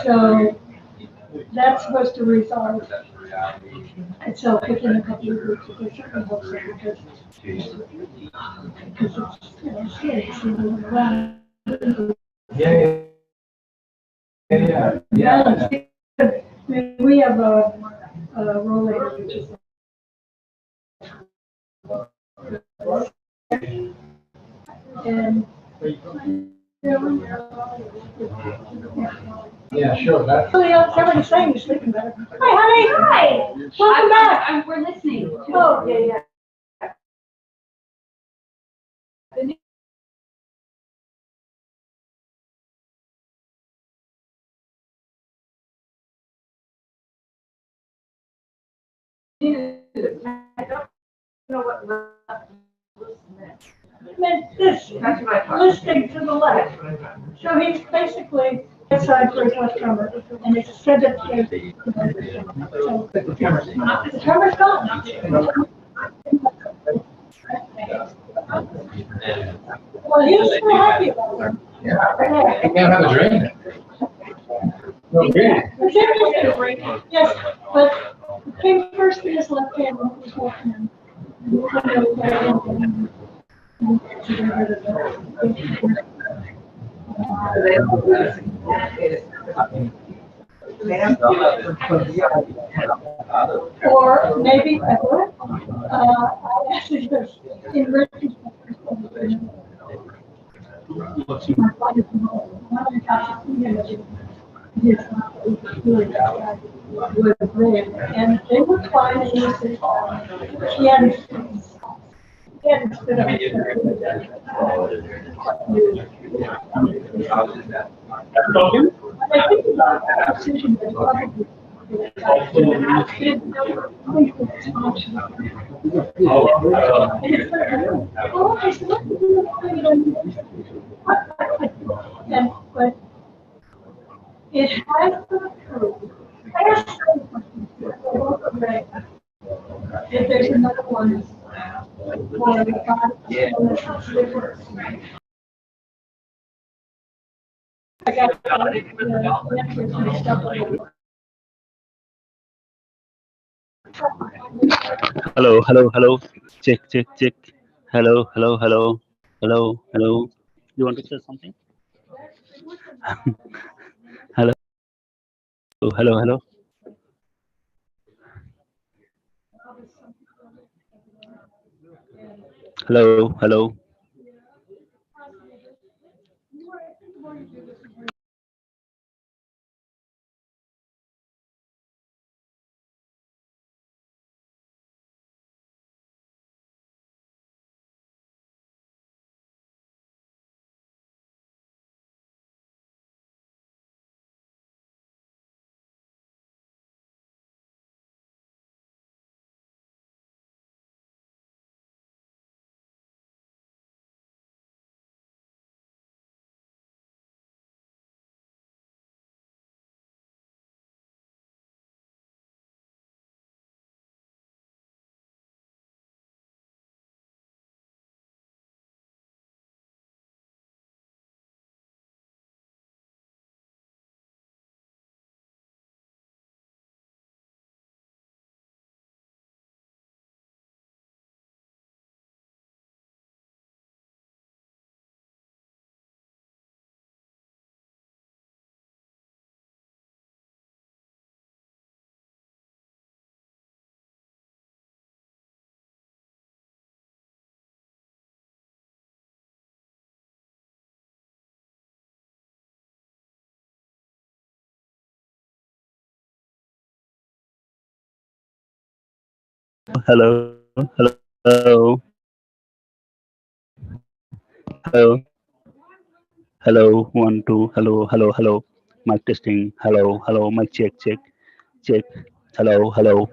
So that's supposed to resolve itself within a couple of weeks. But they certainly hope so because it's, it's around. I mean, we have a rollator, which is and everybody's saying you're sleeping better. Hi, honey. Hi. Welcome back. We're listening. Oh, yeah. This listing to the left. So he's basically side for his left drummer, and it's said that so the drummer's gone. Well, he was so happy about it. Yeah, you can't have a drink. No drink. Yes, but the came first in his left hand when he was walking in. Or maybe ever. I actually just in retrospect. And they were trying to use it. She hadn't stood up. I think about that decision, but probably. And, but it has been approved. I asked some questions. If there's another one. For the I got Hello, hello, hello. Check, check, check. Hello, hello, hello, hello, hello. You want to say something? Hello, hello, hello. Hello, hello. Hello, hello, hello, hello. One, two. Hello, hello, hello. Mic testing. Hello, hello. Mic check, check, check. Hello, hello.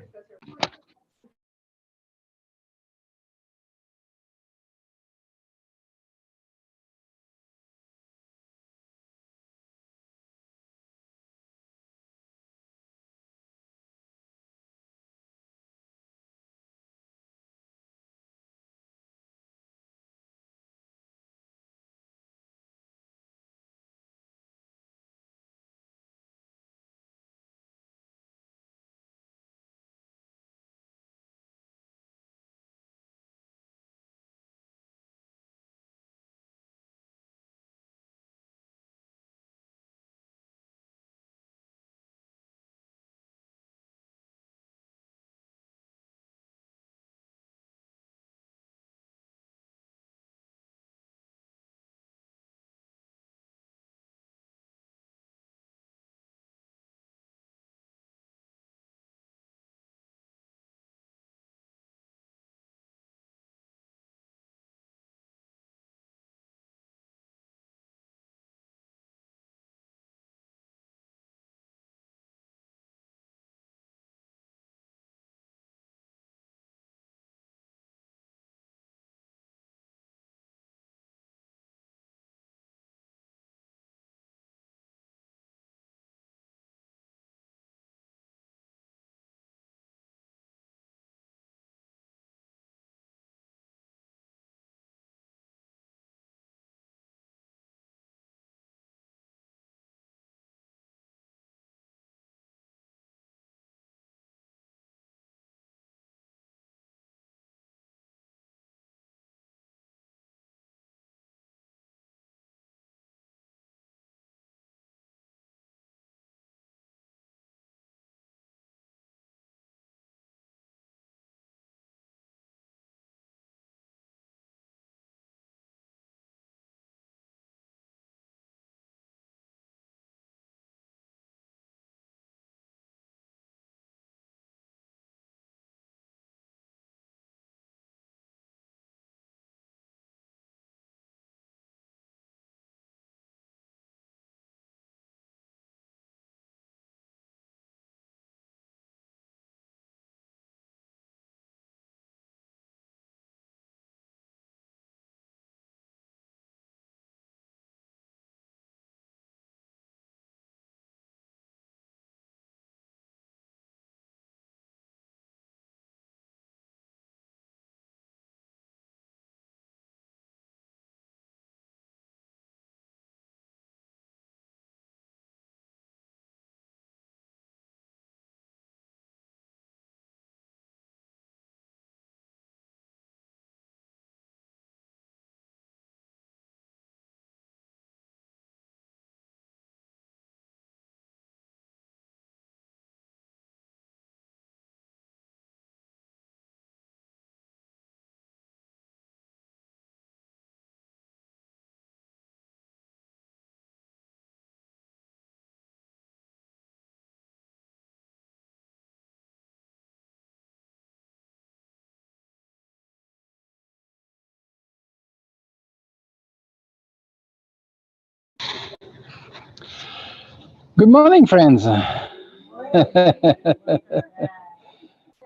Good morning, friends.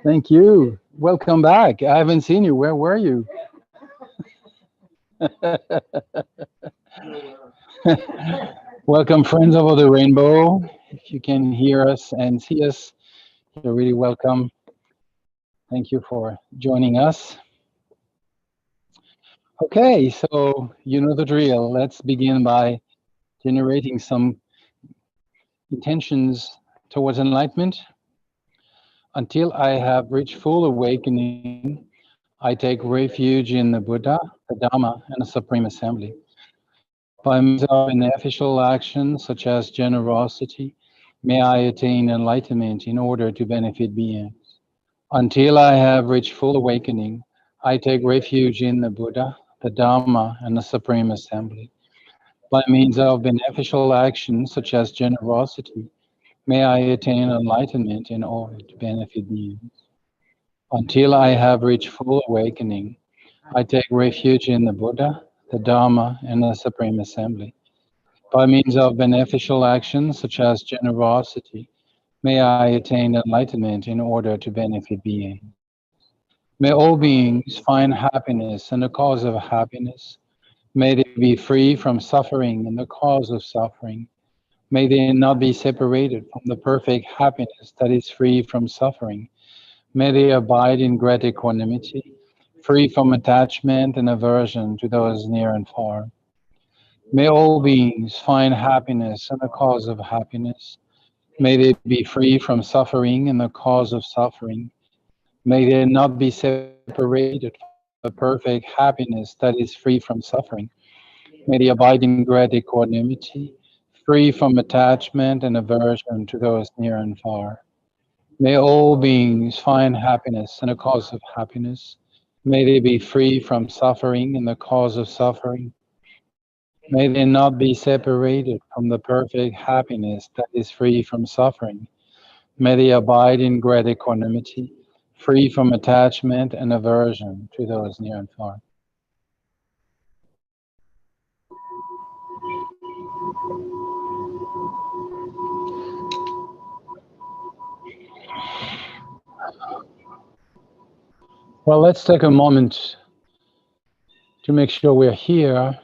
Thank you. Welcome back. I haven't seen you. Where were you? Welcome, friends over the rainbow. If you can hear us and see us, you're really welcome. Thank you for joining us. Okay, so you know the drill. Let's begin by generating some intentions towards enlightenment. Until I have reached full awakening, I take refuge in the Buddha, the Dharma, and the Supreme Assembly. By means of beneficial actions such as generosity, may I attain enlightenment in order to benefit beings. Until I have reached full awakening, I take refuge in the Buddha, the Dharma, and the Supreme Assembly. By means of beneficial actions such as generosity, may I attain enlightenment in order to benefit beings. Until I have reached full awakening, I take refuge in the Buddha, the Dharma, and the Supreme Assembly. By means of beneficial actions such as generosity, may I attain enlightenment in order to benefit beings. May all beings find happiness and the cause of happiness. May they be free from suffering and the cause of suffering. May they not be separated from the perfect happiness that is free from suffering. May they abide in great equanimity, free from attachment and aversion to those near and far. May all beings find happiness and the cause of happiness. May they be free from suffering and the cause of suffering. May they not be separated from the perfect happiness that is free from suffering. May they abide in great equanimity, free from attachment and aversion to those near and far. May all beings find happiness and the cause of happiness. May they be free from suffering and the cause of suffering. May they not be separated from the perfect happiness that is free from suffering. May they abide in great equanimity, free from attachment and aversion to those near and far. Well, let's take a moment to make sure we're here.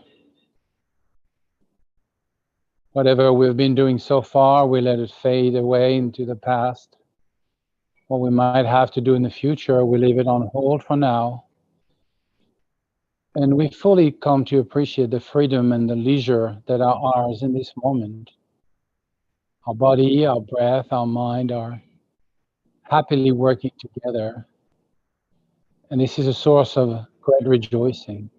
Whatever we've been doing so far, we let it fade away into the past. What we might have to do in the future, we leave it on hold for now. And we fully come to appreciate the freedom and the leisure that are ours in this moment. Our body, our breath, our mind are happily working together. And this is a source of great rejoicing.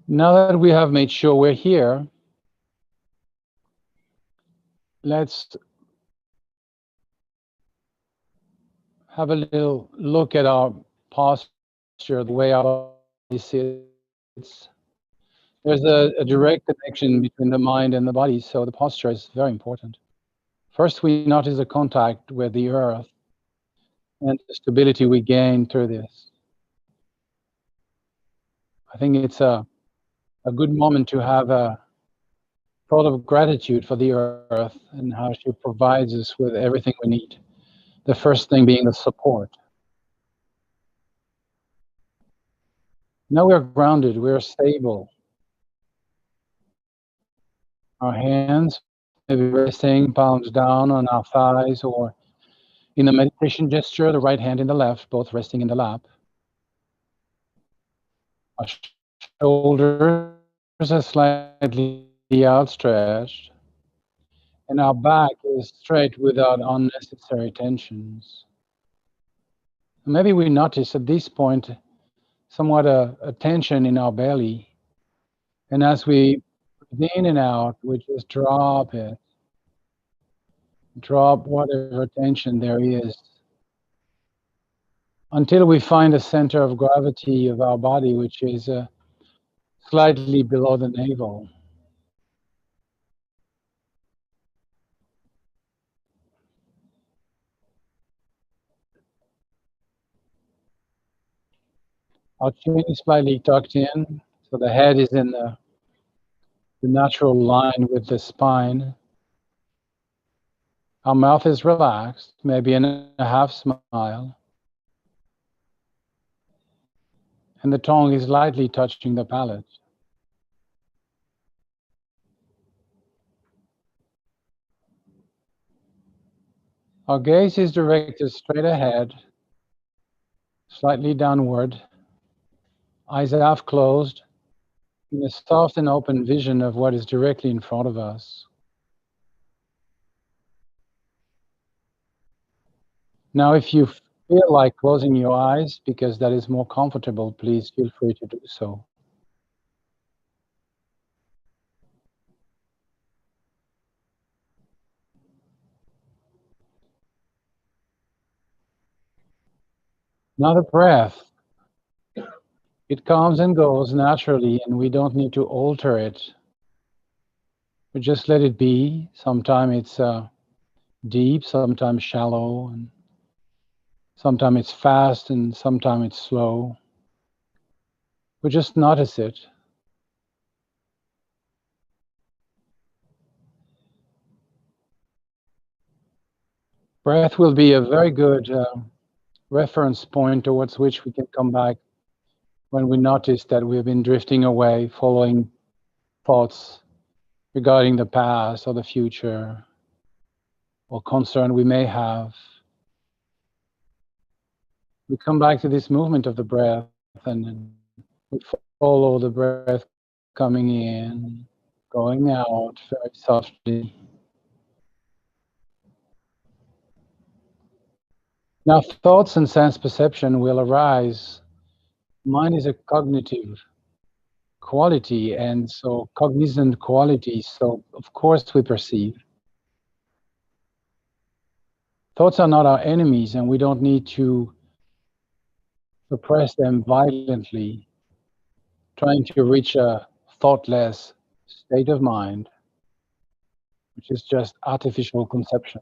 Now that we have made sure we're here, let's have a little look at our posture, the way our body sits. There's a direct connection between the mind and the body, so the posture is very important. First, we notice the contact with the earth and the stability we gain through this. I think it's a good moment to have a thought of gratitude for the earth and how she provides us with everything we need. The first thing being the support. Now we're grounded, we're stable. Our hands maybe resting, palms down on our thighs, or in a meditation gesture, the right hand in the left, both resting in the lap. Our shoulders are slightly outstretched, and our back is straight without unnecessary tensions. Maybe we notice at this point somewhat a tension in our belly. And as we breathe in and out, we just drop it. Drop whatever tension there is until we find a center of gravity of our body, which is slightly below the navel. Our chin is slightly tucked in, so the head is in the natural line with the spine. Our mouth is relaxed, maybe in a half smile. And the tongue is lightly touching the palate. Our gaze is directed straight ahead, slightly downward, eyes half closed, in a soft and open vision of what is directly in front of us. Now, if you feel like closing your eyes because that is more comfortable, please feel free to do so. Now the breath, it comes and goes naturally, and we don't need to alter it. We just let it be. Sometimes it's deep, sometimes shallow, and sometimes it's fast, and sometimes it's slow. We just notice it. Breath will be a very good reference point towards which we can come back when we notice that we've been drifting away, following thoughts regarding the past or the future, or concern we may have. We come back to this movement of the breath, and we follow the breath coming in, going out very softly. Now, thoughts and sense perception will arise. Mind is a cognitive quality, and so cognizant quality, so of course we perceive. Thoughts are not our enemies, and we don't need to suppress them violently, trying to reach a thoughtless state of mind, which is just artificial conception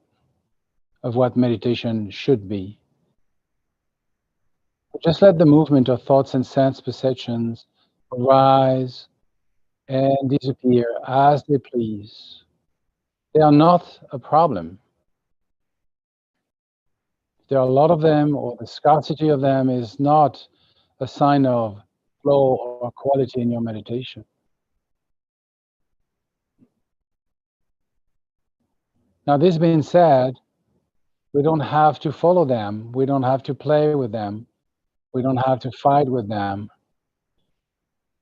of what meditation should be. Just let the movement of thoughts and sense perceptions arise and disappear as they please. They are not a problem. If there are a lot of them, or the scarcity of them, is not a sign of flow or quality in your meditation. Now, this being said, we don't have to follow them. We don't have to play with them. We don't have to fight with them.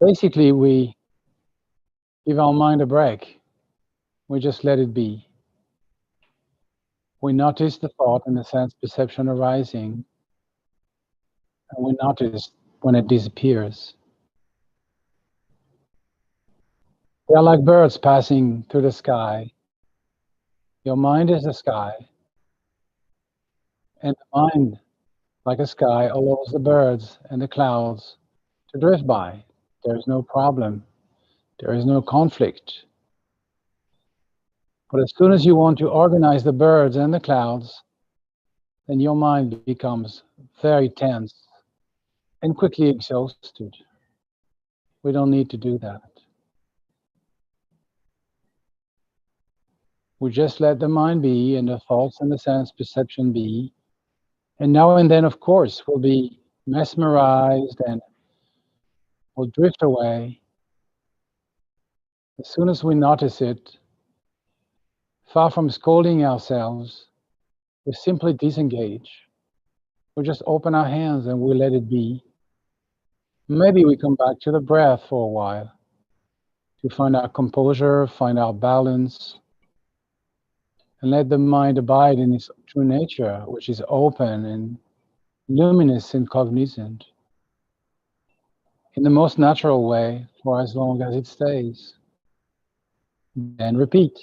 Basically, we give our mind a break. We just let it be. We notice the thought and the sense perception arising, and we notice when it disappears. They are like birds passing through the sky. Your mind is the sky, and the mind, like a sky, allows the birds and the clouds to drift by. There is no problem. There is no conflict. But as soon as you want to organize the birds and the clouds, then your mind becomes very tense and quickly exhausted. We don't need to do that. We just let the mind be, and the thoughts and the sense perception be. And now and then, of course, we'll be mesmerized and we'll drift away. As soon as we notice it, far from scolding ourselves, we simply disengage. We just open our hands and we let it be. Maybe we come back to the breath for a while to find our composure, find our balance, and let the mind abide in its true nature, which is open and luminous and cognizant in the most natural way for as long as it stays. Then repeat.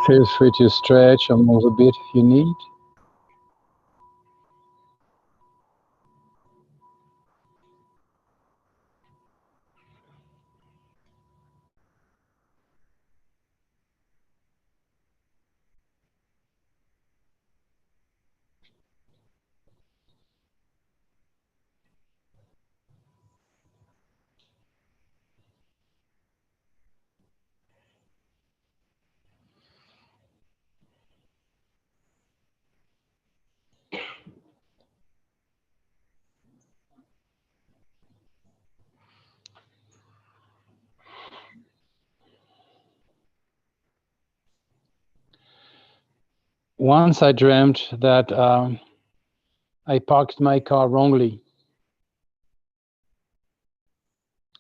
Feel free to stretch or move a bit if you need. Once I dreamt that I parked my car wrongly.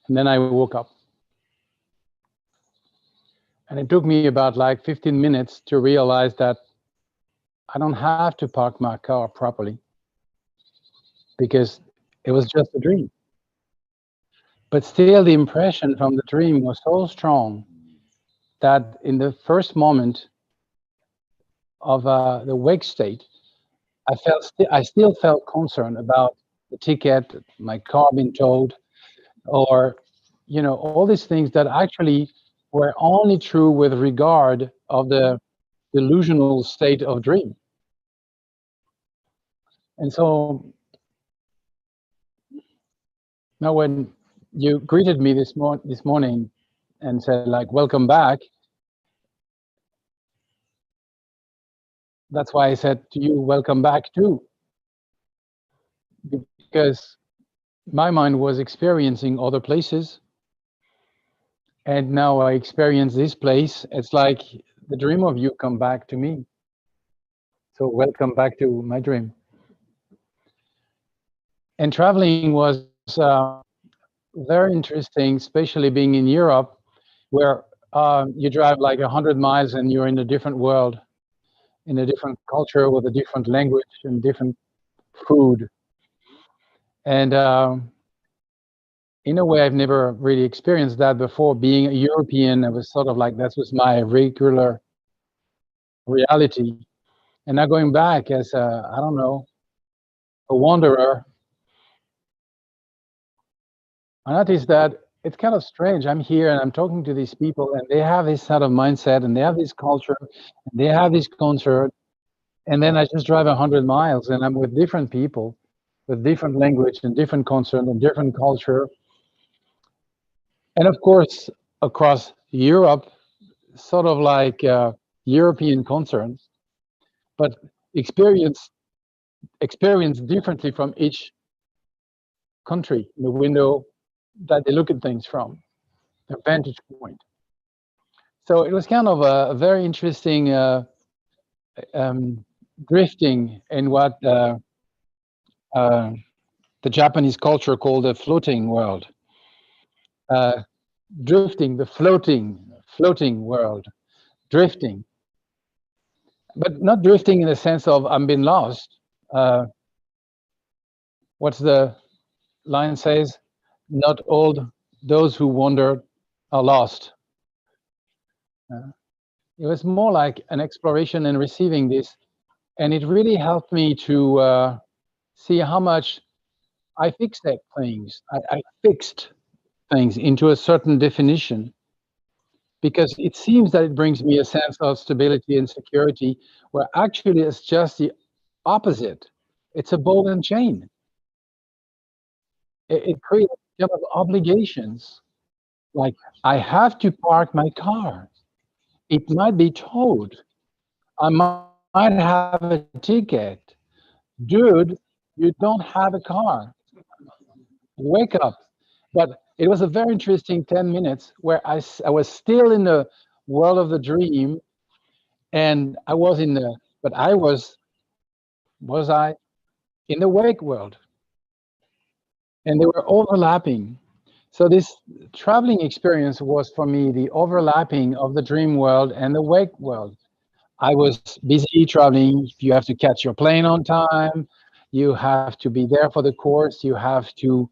And then I woke up. And it took me about like 15 minutes to realize that I don't have to park my car properly because it was just a dream. But still, the impression from the dream was so strong that in the first moment of the wake state, I still felt concerned about the ticket, my car being towed, or all these things that actually were only true with regard of the delusional state of dream. And so now when you greeted me this morning and said like, welcome back, That's why I said to you, welcome back too, because my mind was experiencing other places, and now I experience this place. It's like the dream of you come back to me. So welcome back to my dream. And traveling was very interesting, especially being in Europe, where you drive like 100 miles and you're in a different world, in a different culture with a different language and different food. And in a way, I've never really experienced that before. Being a European, it was sort of like that was my regular reality. And now going back as a, I don't know, a wanderer, I noticed that it's kind of strange. I'm here and I'm talking to these people, and they have this sort of mindset, and they have this culture, and they have this concert, and then I just drive 100 miles, and I'm with different people, with different language and different concert and different culture, and of course across Europe, sort of like European concerns, but experience differently from each country, the window that they look at things from, their vantage point. So it was kind of a very interesting drifting in what the Japanese culture called the floating world. Drifting, the floating world, drifting. But not drifting in the sense of I'm being lost. What's the line says? Not all those who wander are lost. It was more like an exploration and receiving this, and it really helped me to see how much I fixed things. I fixed things into a certain definition, because it seems that it brings me a sense of stability and security, where actually it's just the opposite. It's a ball and chain. It creates kind of obligations, like I have to park my car. It might be towed. I might have a ticket. Dude, you don't have a car. Wake up. But it was a very interesting 10 minutes where I was still in the world of the dream, and I was in the, but I was I in the wake world, and they were overlapping. So this traveling experience was for me the overlapping of the dream world and the wake world. I was busy traveling. You have to catch your plane on time. You have to be there for the course. You have to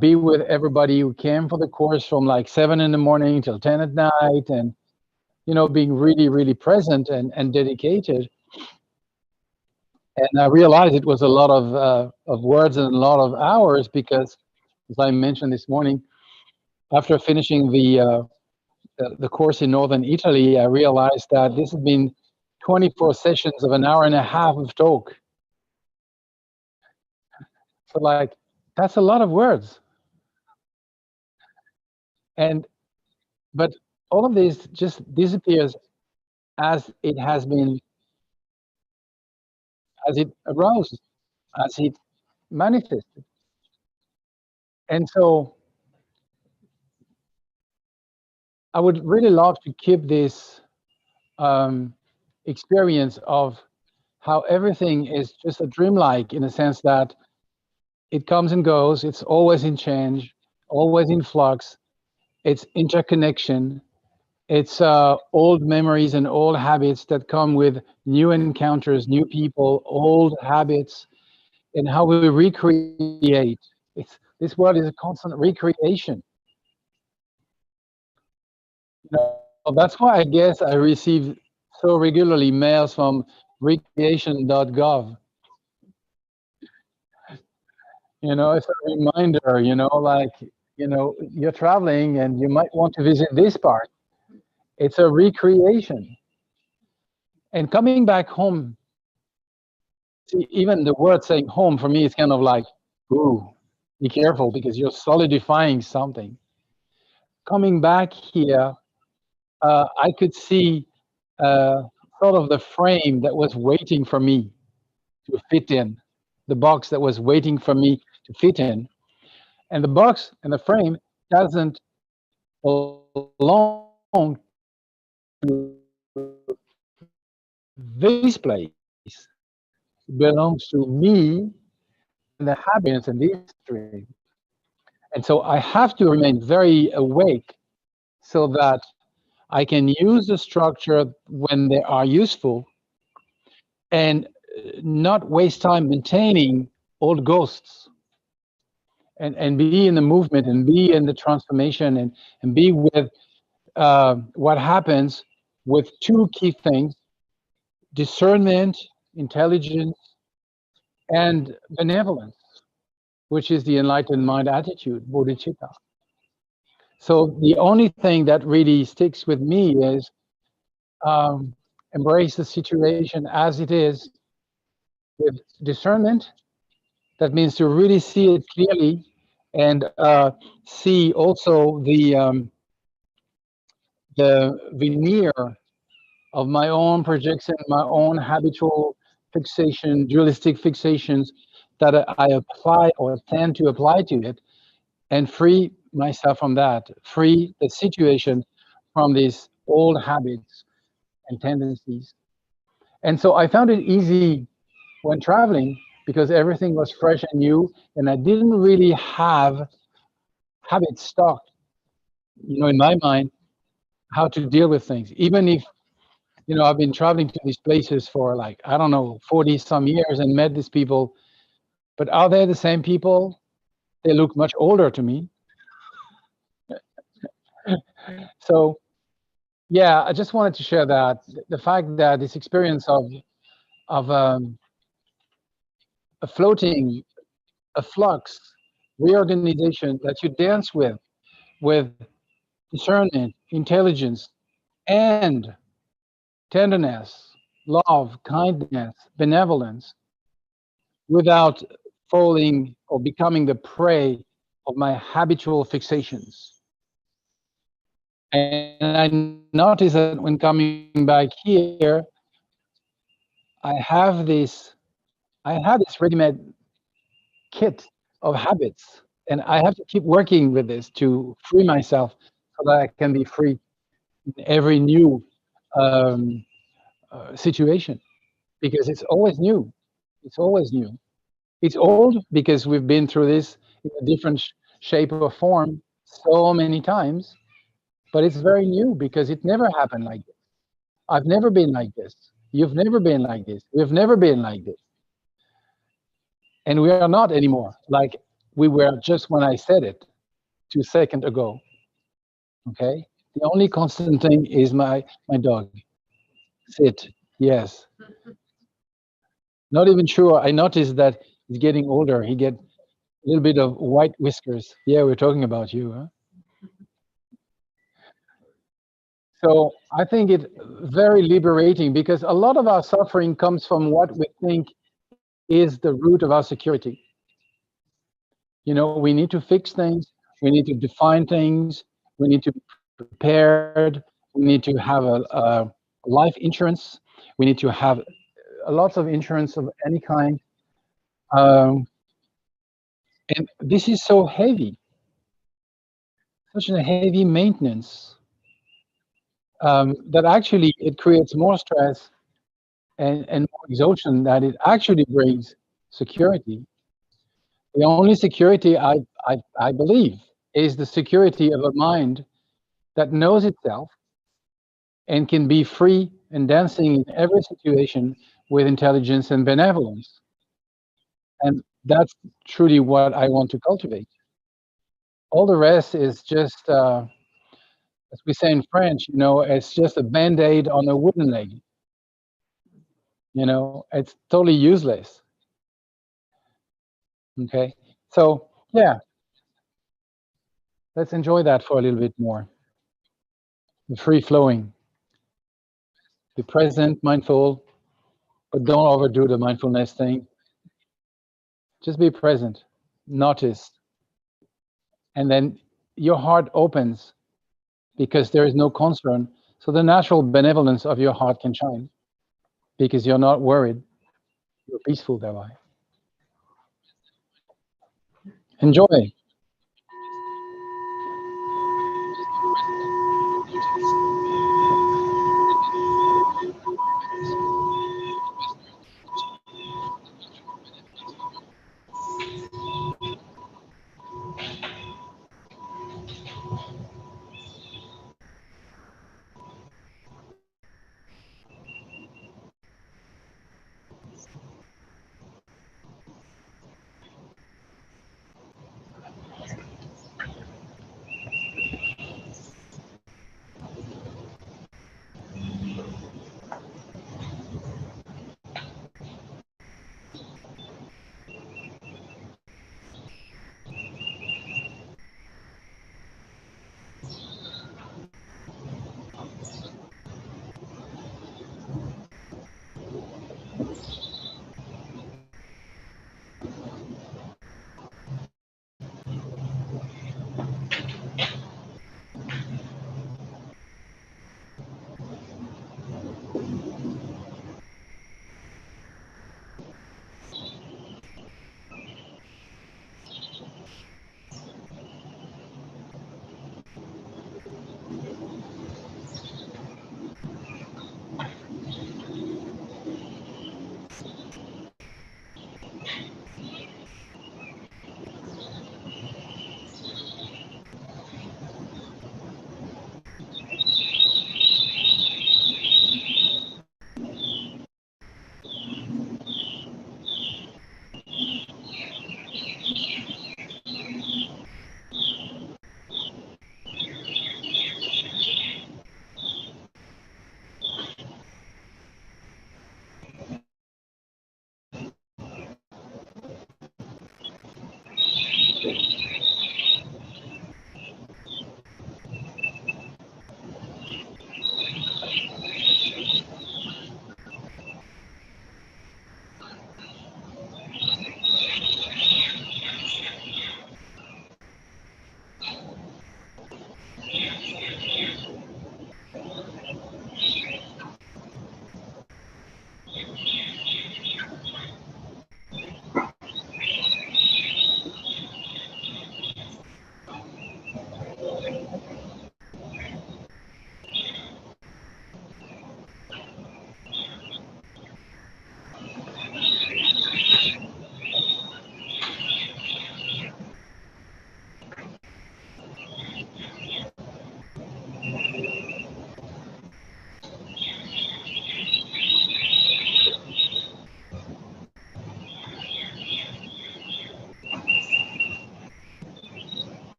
be with everybody who came for the course from like 7 in the morning till 10 at night, and being really, really present and dedicated. And I realized it was a lot of words and a lot of hours, because, as I mentioned this morning, after finishing the course in northern Italy, I realized that this had been 24 sessions of an hour and a half of talk. So like, that's a lot of words. But all of this just disappears as it has been, as it arose, as it manifested. And so I would really love to keep this experience of how everything is just a dreamlike, in a sense that it comes and goes, it's always in change, always in flux, it's interconnection, it's old memories and old habits that come with new encounters, new people, old habits, and how we recreate. This world is a constant recreation. That's why I guess I receive so regularly mails from recreation.gov. It's a reminder, like, you're traveling and you might want to visit this part. It's a recreation. And coming back home, see, even the word saying home for me is kind of like, ooh, be careful, because you're solidifying something. Coming back here, I could see sort sort of the frame that was waiting for me to fit in, the box that was waiting for me to fit in. And the box and the frame doesn't belong to this place. It belongs to me and the habits and the history. And so I have to remain very awake so that I can use the structure when they are useful and not waste time maintaining old ghosts, and be in the movement and be in the transformation and be with what happens with two key things: discernment, intelligence, and benevolence, which is the enlightened mind attitude, bodhicitta. So the only thing that really sticks with me is embrace the situation as it is with discernment. That means to really see it clearly and see also the veneer of my own projection, my own habitual fixation, dualistic fixations that I apply or tend to apply to it, and free myself from that, free the situation from these old habits and tendencies. And so I found it easy when traveling because everything was fresh and new, and I didn't really have habit stock, in my mind, how to deal with things. Even if, I've been traveling to these places for 40 some years and met these people, but are they the same people? They look much older to me. So, yeah, I just wanted to share that the fact that this experience of a floating, a flux, reorganization that you dance with discernment, intelligence, and tenderness, love, kindness, benevolence, without falling or becoming the prey of my habitual fixations. And I noticed that when coming back here, I had this ready-made kit of habits, and I have to keep working with this to free myself so that I can be free in every new situation, because it's always new. It's always new. It's old because we've been through this in a different shape or form so many times, but it's very new because it never happened like this. I've never been like this. You've never been like this. We've never been like this. And we are not anymore like we were just when I said it 2 seconds ago. Okay? The only constant thing is my dog. Sit. Yes. Not even sure. I noticed that he's getting older. He get a little bit of white whiskers. Yeah, we're talking about you, huh? So I think it's very liberating because a lot of our suffering comes from what we think is the root of our security. We need to fix things. We need to define things. We need to be prepared. We need to have a life insurance. We need to have lots of insurance of any kind. And this is so heavy, such a heavy maintenance, that actually it creates more stress and more exhaustion than it actually brings security. The only security I believe is the security of a mind that knows itself and can be free and dancing in every situation with intelligence and benevolence. And that's truly what I want to cultivate. All the rest is just, as we say in French, it's just a Band-Aid on a wooden leg. It's totally useless. Okay, so yeah, let's enjoy that for a little bit more. The free flowing. Be present, mindful, but don't overdo the mindfulness thing. Just be present, notice, and then your heart opens because there is no concern, so the natural benevolence of your heart can shine. because you're not worried. You're peaceful thereby. Enjoy.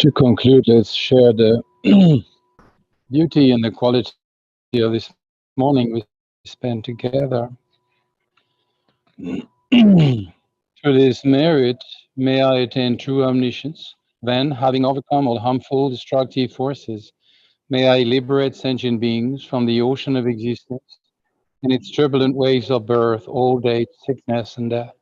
To conclude, let's share the beauty and the quality of this morning we spent together. Through this merit, may I attain true omniscience. Then, having overcome all harmful, destructive forces, may I liberate sentient beings from the ocean of existence and its turbulent waves of birth, old age, sickness, and death.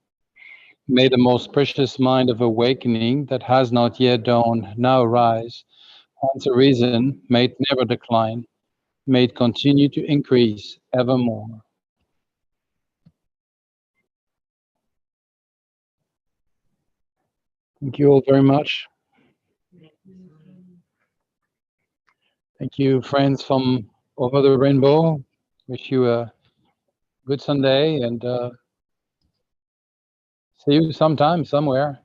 May the most precious mind of awakening that has not yet dawned now rise. Once arisen, may it never decline. May it continue to increase evermore. Thank you all very much. Thank you, friends from over the rainbow. Wish you a good Sunday and see you sometime, somewhere.